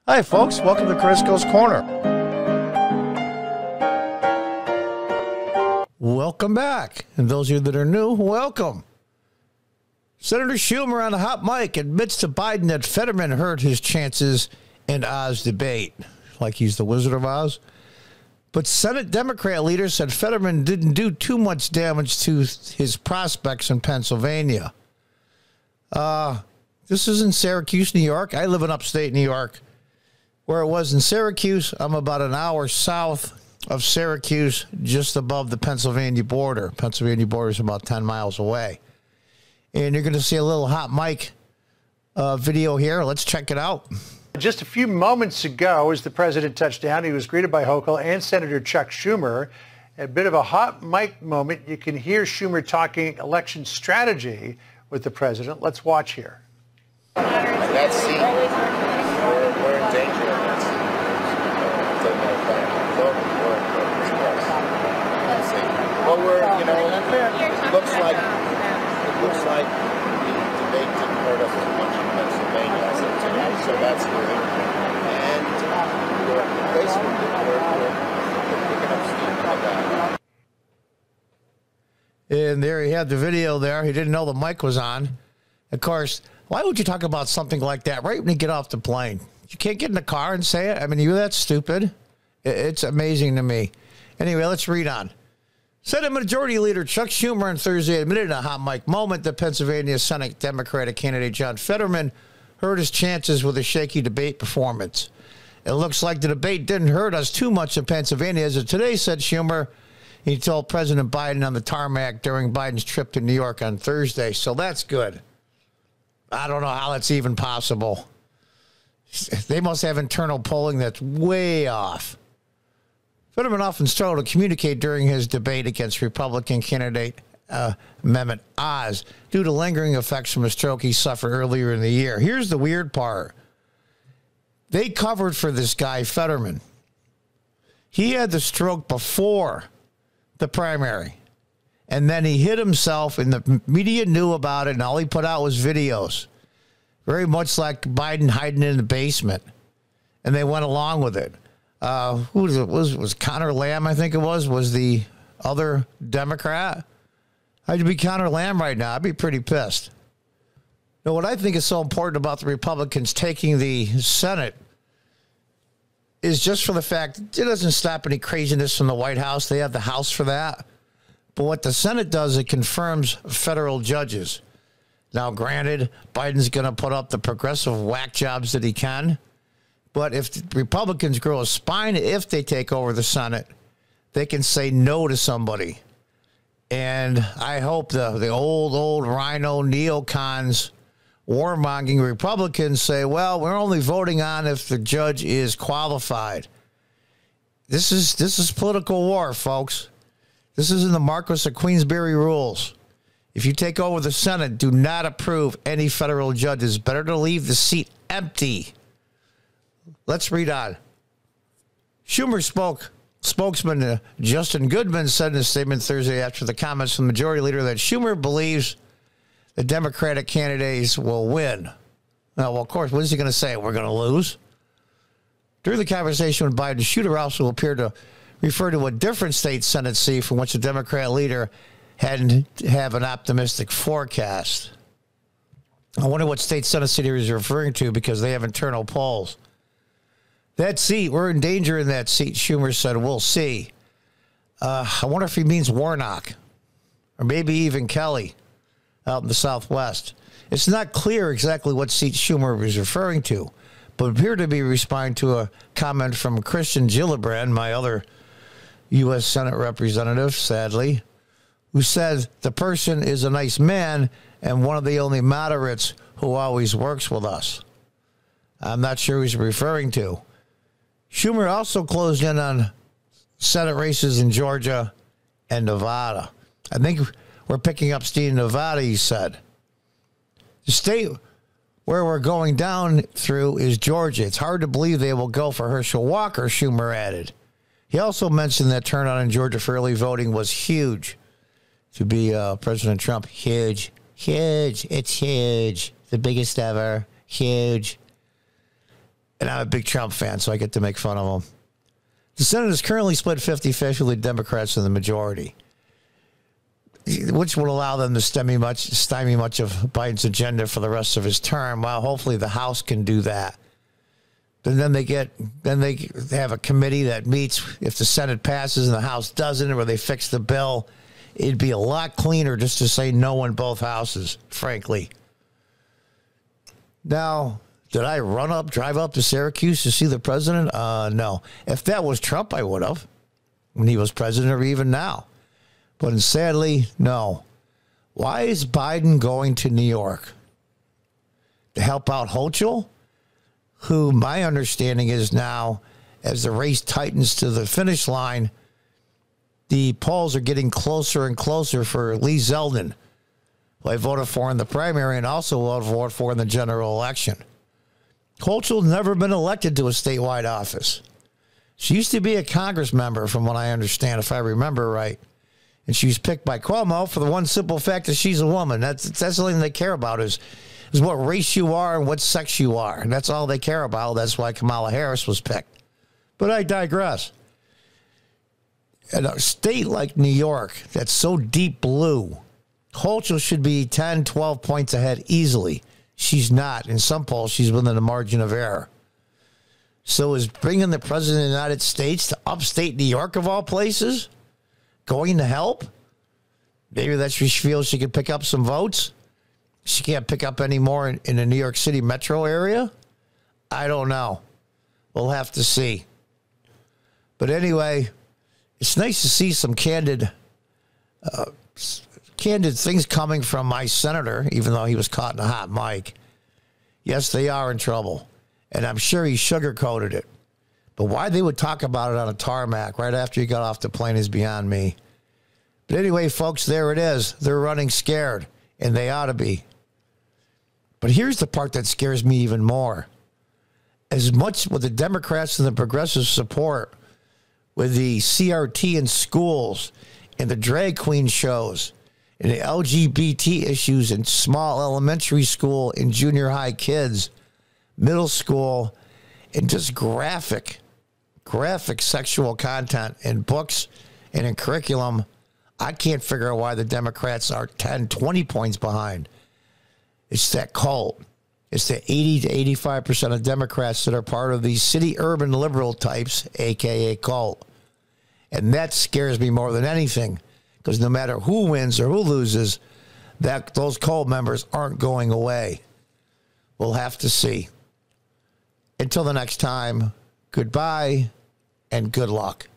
Hi, folks. Welcome to Crisco's Corner. Welcome back. And those of you that are new, welcome. Senator Schumer on the hot mic admits to Biden that Fetterman hurt his chances in Oz debate. Like he's the Wizard of Oz. But Senate Democrat leader said Fetterman didn't do too much damage to his prospects in Pennsylvania. This is in Syracuse, New York. I live in upstate New York. Where it was in Syracuse, I'm about an hour south of Syracuse, just above the Pennsylvania border. Pennsylvania border is about 10 miles away. And you're going to see a little hot mic video here. Let's check it out. Just a few moments ago, as the president touched down, he was greeted by Hochul and Senator Chuck Schumer. A bit of a hot mic moment. You can hear Schumer talking election strategy with the president. Let's watch here. That seat, we're in danger of that seat. Well, it looks like the debate didn't hurt us as much in Pennsylvania as it did, so that's good. And basically, we're picking up steam on that. And there he had the video there. He didn't know the mic was on. Of course, why would you talk about something like that right when you get off the plane? You can't get in the car and say it? I mean, you're that stupid? It's amazing to me. Anyway, let's read on. Senate Majority Leader Chuck Schumer on Thursday admitted in a hot mic moment that Pennsylvania Senate Democratic candidate John Fetterman hurt his chances with a shaky debate performance. It looks like the debate didn't hurt us too much in Pennsylvania, as of today, said Schumer. He told President Biden on the tarmac during Biden's trip to New York on Thursday. So that's good. I don't know how that's even possible. They must have internal polling that's way off. Fetterman often struggled to communicate during his debate against Republican candidate Mehmet Oz due to lingering effects from a stroke he suffered earlier in the year. Here's the weird part. They covered for this guy, Fetterman. He had the stroke before the primary. And then he hit himself, and the media knew about it, and all he put out was videos. Very much like Biden hiding in the basement. And they went along with it. Who was it? Was Connor Lamb, I think it was the other Democrat? I'd be Connor Lamb right now. I'd be pretty pissed. Now, what I think is so important about the Republicans taking the Senate is just for the fact it doesn't stop any craziness from the White House. They have the House for that. But what the Senate does, it confirms federal judges. Now, granted, Biden's going to put up the progressive whack jobs that he can. But if the Republicans grow a spine, if they take over the Senate, they can say no to somebody. And I hope the old rhino neocons, warmongering Republicans say, well, we're only voting on if the judge is qualified. This is political war, folks. This isn't the Marquis of Queensberry rules. If you take over the Senate, do not approve any federal judges. Better to leave the seat empty. Let's read on. Schumer spokesman Justin Goodman said in a statement Thursday after the comments from the majority leader that Schumer believes the Democratic candidates will win. Now, well, of course, what is he going to say? We're going to lose? During the conversation with Biden, Schumer also appeared to refer to a different state Senate seat from which the Democrat leader hadn't have an optimistic forecast. I wonder what state Senate seat he was referring to because they have internal polls. That seat, we're in danger in that seat, Schumer said. We'll see. I wonder if he means Warnock or maybe even Kelly out in the Southwest. It's not clear exactly what seat Schumer was referring to, but appeared to be responding to a comment from Christian Gillibrand, my other U.S. Senate representative, sadly, who said the person is a nice man and one of the only moderates who always works with us. I'm not sure who he's referring to. Schumer also closed in on Senate races in Georgia and Nevada. I think we're picking up steam in Nevada, he said. The state where we're going down through is Georgia. It's hard to believe they will go for Herschel Walker, Schumer added. He also mentioned that turnout in Georgia for early voting was huge. To be President Trump, huge. Huge. It's huge. The biggest ever. Huge. And I'm a big Trump fan, so I get to make fun of him. The Senate is currently split 50-50 with Democrats in the majority, which would allow them to stymie much of Biden's agenda for the rest of his term. Well, hopefully the House can do that. And then they have a committee that meets if the Senate passes and the House doesn't, or they fix the bill. It'd be a lot cleaner just to say no in both houses, frankly. Now, did I drive up to Syracuse to see the president? No. If that was Trump, I would have, when he was president, or even now. But sadly, no. Why is Biden going to New York? To help out Hochul, who my understanding is now, as the race tightens to the finish line, the polls are getting closer and closer for Lee Zeldin, who I voted for in the primary and also will vote for in the general election. Hochul never been elected to a statewide office. She used to be a Congress member, from what I understand, if I remember right. And she was picked by Cuomo for the one simple fact that she's a woman. That's the only thing they care about is what race you are and what sex you are. And that's all they care about. That's why Kamala Harris was picked. But I digress. In a state like New York that's so deep blue, Hochul should be 10, 12 points ahead easily. She's not. In some polls, she's within the margin of error. So is bringing the president of the United States to upstate New York, of all places, going to help? Maybe that she feels she could pick up some votes. She can't pick up any more in the New York City metro area. I don't know. We'll have to see. But anyway, it's nice to see some candid things coming from my senator, even though he was caught in a hot mic. Yes, they are in trouble. And I'm sure he sugarcoated it. But why they would talk about it on a tarmac right after he got off the plane is beyond me. But anyway, folks, there it is. They're running scared, and they ought to be. But here's the part that scares me even more. As much with the Democrats and the progressive support, with the CRT in schools and the drag queen shows and the LGBT issues in small elementary school and junior high kids, middle school, and just graphic sexual content in books and in curriculum, I can't figure out why the Democrats are 10, 20 points behind. It's that cult. It's the 80 to 85% of Democrats that are part of these city urban liberal types, a.k.a. cult. And that scares me more than anything, because no matter who wins or who loses, those cult members aren't going away. We'll have to see. Until the next time, goodbye and good luck.